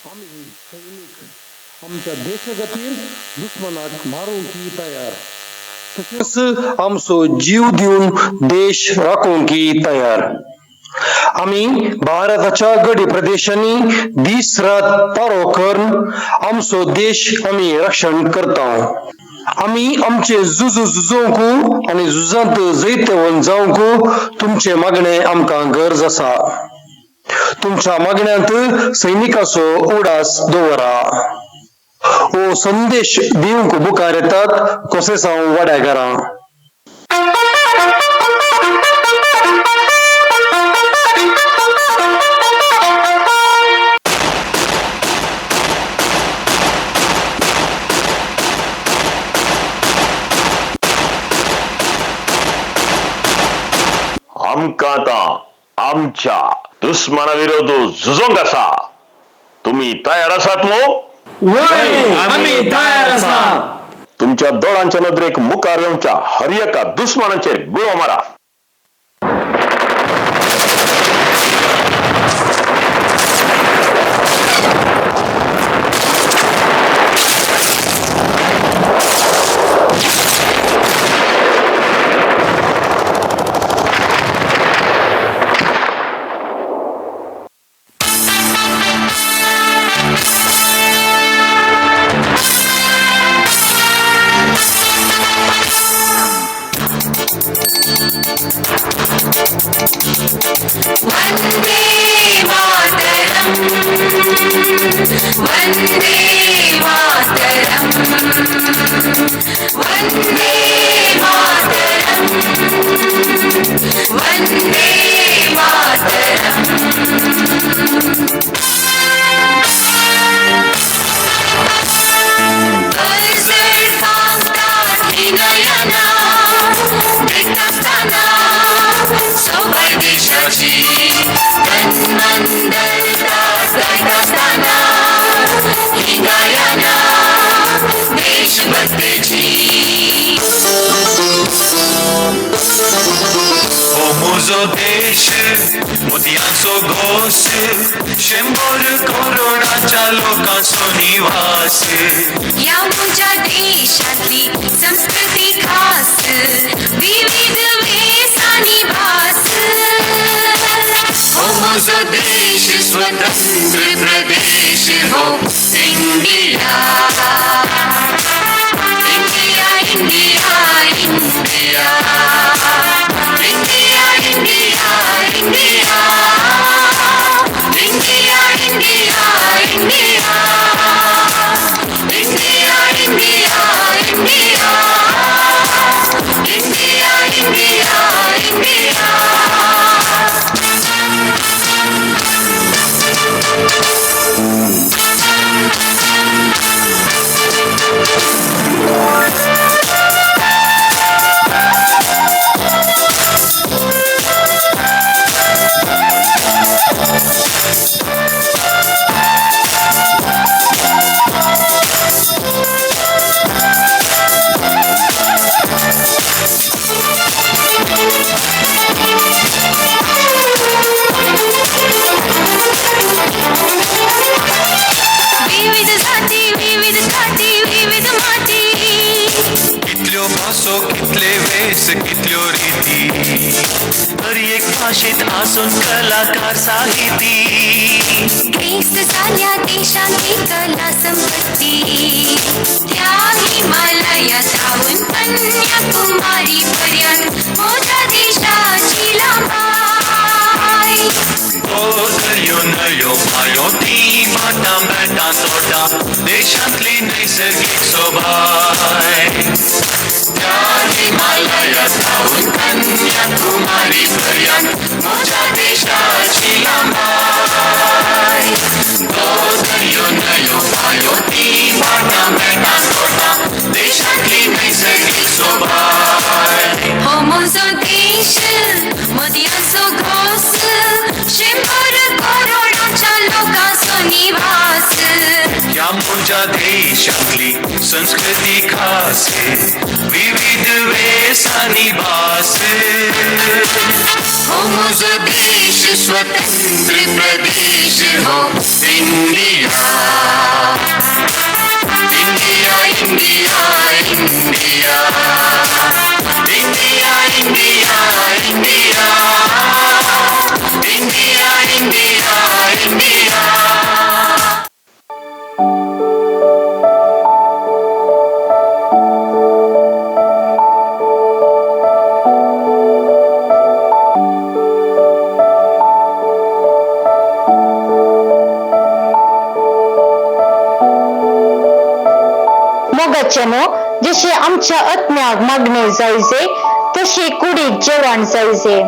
आम्ही सैनिक आमच्या देशगतीर दुश्मनाक मारूंकी तयार तसेच आमचो जीव दिवन देश राखूंकी तयार. आम्ही भारताच्या गडी प्रदेशांनी दीस रात पारो करून आमचो देश आम्ही रक्षण करता. आम्ही आमचे झुजोंकू आणि झुजांत जैतवन जावंकू तुमचे मागणे आमकां गरज आसा. तुमच्या मागण्यांत सैनिकाचो उडास दवरा. ओ संदेश दिवंक बुकार येतात कसे साव वाड्यागारां. आमका आता आमच्या दुश्मनाविरोध झुजोंक आसा. तुम्ही तयार आसात मो? आम्ही तयार आसा. तुमच्या दोळांच्या नदरेक मुखार येवच्या हर एका दुश्मनाचेर गुळो मारा. वंदे मातरम, वंदे मातरम, वंदे मातरम, वंदे मातरम. देशाची तन्मंदलता करताना ही गायना देशभक्तीची. हो मुजो देश मोतयांचो घोस, 100 करोडाच्या लोकांचो निवास. या म्हज्या देशातली संस्कृती खास, विविध वेसांनी भास. हो म्हजो देश स्वतंत्र प्रदेश, हो India, India, India, India, India, India, India, India, India, India, India, India, India, India, India, India. विविध जाती, विविध छाती, विविध माती. कितल्यो भासो, कितले वेस, कितल्यो रिती. हर एक भाषेत आसून कलाकार साहिती. ग्रीस झाल्या देशांची कला संपत्ती. त्या हिमालयाताहून कन्याकुमारी पर्यंत मोठ्या देशाची लांबाई. हो दर्यो नळयो भायो ती माटा मेटा तोटा देशांतली नैसर्गिक सोबाय. त्या हिमालयाताहून कन्याकुमारी पर्यंत मोठ्या देशाची लांबाई. तो दर्यो नळयो भायो ती माटा मेटा तोटा देशातली नैसर्गिक सोबाय. हो म्हजो देश मोतयांचो घोस, 100 करोडाच्या लोकांचो निवास. या म्हज्या देशांतली संस्कृती खास, विविध वेसांनी भास. हो मुझो देश स्वतंत्र प्रदेश हो India India India India India India India India India India मोगाच्यानो जसे आमच्या आत्म्याक मागणे जायचे तसे कुडीक जेवण जायचे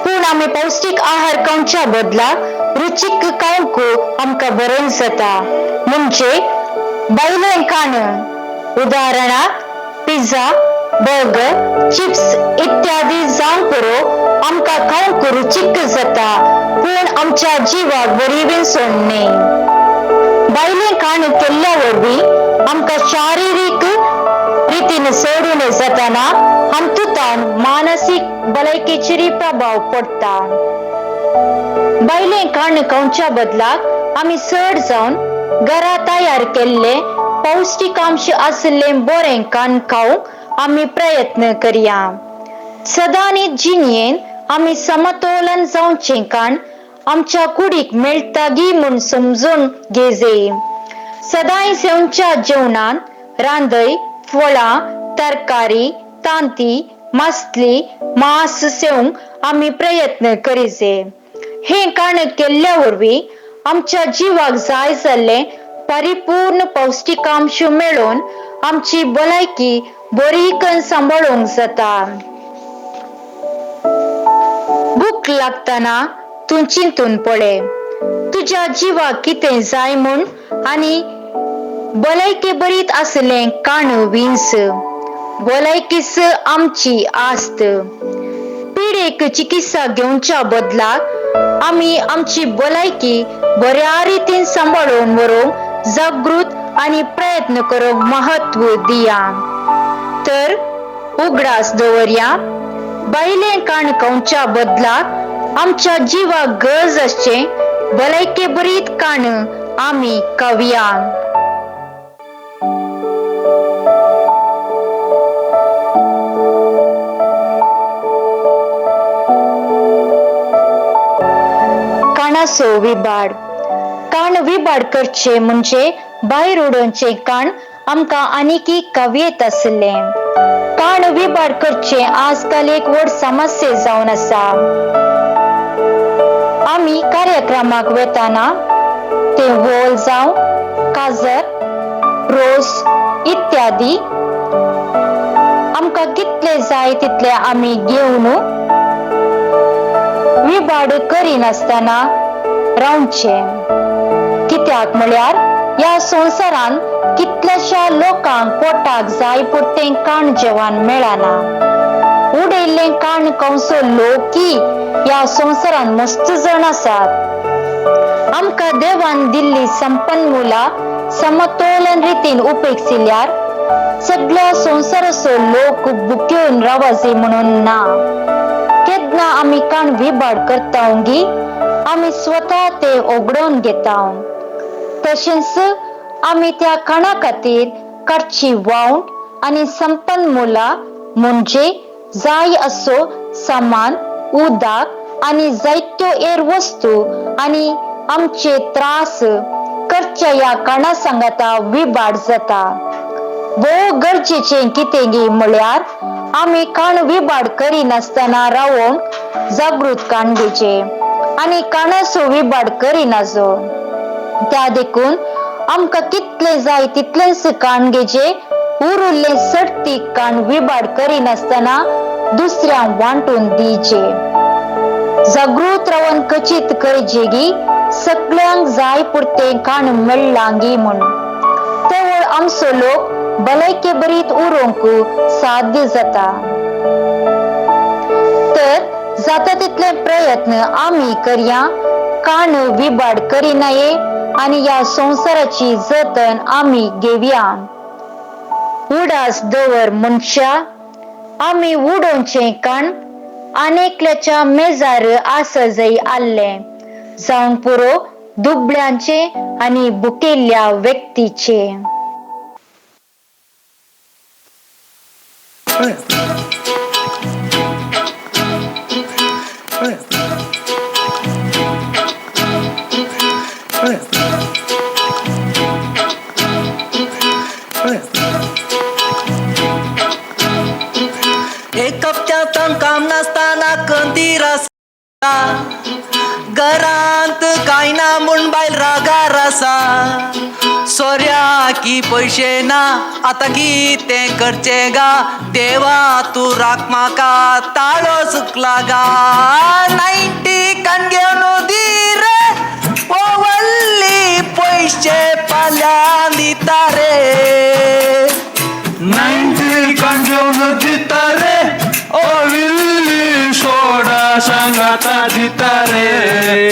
पूण आमी पौष्टिक आहार खावच्या बदला रुचीक खावंक आमका बरें जाता म्हणजे भायलें खाणं उदाहरणाक पिझ्झा बर्गर चिप्स इत्यादी जावं करो आमका खावंक रुचीक जाता पूण आमच्या जिवाक बरी बीन सोडणे भायलें खाण केल्ल्या वरवीं आमका शारीरिक रीतीन सोडून जाताना हातूंतल्यान मानसीक भलायकेचेर प्रभाव पडटा भायलें खाण खावच्या बदलाक आमी चड जावन घरा तयार केल्ले पौष्टिकांश आसलें बरें खाण खावंक आमी प्रयत्न करया सदांच जिणेन आमी समतोलन जावचें खाण आमच्या कुडीक मेळटागी म्हूण समजून घेजे सदांच सेवच्या जेवणांत रांदय फळां तरकारी तांती मसली मांस सेवंक आमी प्रयत्न करीचे हे खाण केल्ल्या वरवीं आमच्या जिवाक जाय जाल्ले परिपूर्ण पौष्टिकांश मेळोवन आमची भलायकी बरीकन सांबाळूंक जाता भूक लागतना तूं चिंतून पळय तुज्या जिवाक कितें जाय म्हूण आनी भलायकी बरीत आसलें खाण विंस भलायकीच आमची आस्त पिडेक चिकित्सा घेवच्या बदलाक आमी आमची भलायकी बऱ्या रितीन सांबाळून व्हरूंक जागृत आनी प्रयत्न करूंक महत्व दिया तर उगडास दवरया भायलें खाण खावच्या बदलाक आमच्या जिवाक गरज आसचें भलायके बरीत खाण आमी खावया खाणाचो विभाड खाण विभाड करचे म्हणजे भायर उडोवचें खाण आमकां आनीकी खावयेत आसलें खाण विभाड करचे आजकाल एक व्हड समस्या जावन आसा आमी कार्यक्रमाक वेताना ते वोल जावं काजर रोस इत्यादी आमकां कितले जाय तितले आमी घेवन विभाड करिनासतना रावचे कित्याक म्हळ्यार ह्या संवसारान कितल्याशा लोकांक पोटाक जाय पुरतें खाण जेवण मेळना उडयल्लें खाण खावचो लोकय ह्या संवसारान मस्त जण आसात आमकां देवान दिल्ली संपन्मुला समतोलन रितीन उपेक्षिल्ल्यार सगळ्या संवसाराचो लोक भुकेवन रावचे म्हणून ना केन्ना आमी खाण विभाड करता आमी स्वता ते ओगडोवन घेता तशेंच आमी त्या खाणा खातीर खर्ची वावण आनी संपन्मुला म्हणजे जाय असो सामान उदक आनी जायत्यो एर वस्तू आनी आमचे त्रास करच्या ह्या खाणा सांगाता विभाड जाता भोव गरजेचें कितेंगी म्हळ्यार आमी खाण विभाड करिनासतना रावोंक जागृत खाण घेवचें आनी खाणाचो विभाड करिनाचो त्या देखून आमकां कितले जाय तितलेंच खाण घेवचें उरिल्लें सर्तीक खाण विभाड करिनासतना दुसऱ्यांक वांटून दिवचें जागृत रावन खचित करचें की सगळ्यांक जाय पुरतें खाण मेळ्ळां गी म्हूण तेवळ आमचो लोक भलायके बरीत उरोवंक साध्य जाता तर जाता तितले प्रयत्न आमी करया खाण विभाड करिनाये आनी ह्या संवसाराची जतन आमी घेवया उडास दवर मनशा आमी उडोवचें खाण अनेकल्याच्या मेजार आसजई आल्ले जाऊन पुरो दुबळ्यांचे आणि बुकेल्या व्यक्तीचे. एक हप्त्यात काम नसताना कंदीर घरांत काय ना म्हूण बायल रागा रसा सोऱ्या की पैशे ना आता कितें करचें गा देवा तूं राख म्हाका ताळो चुकला गा 90 कान घेवन दी रे ओ वल्ली पैशे फाल्यां दिता रे 90 कान घेऊन दिता रे ओ विल्ली सोडा सांगाता दिता रे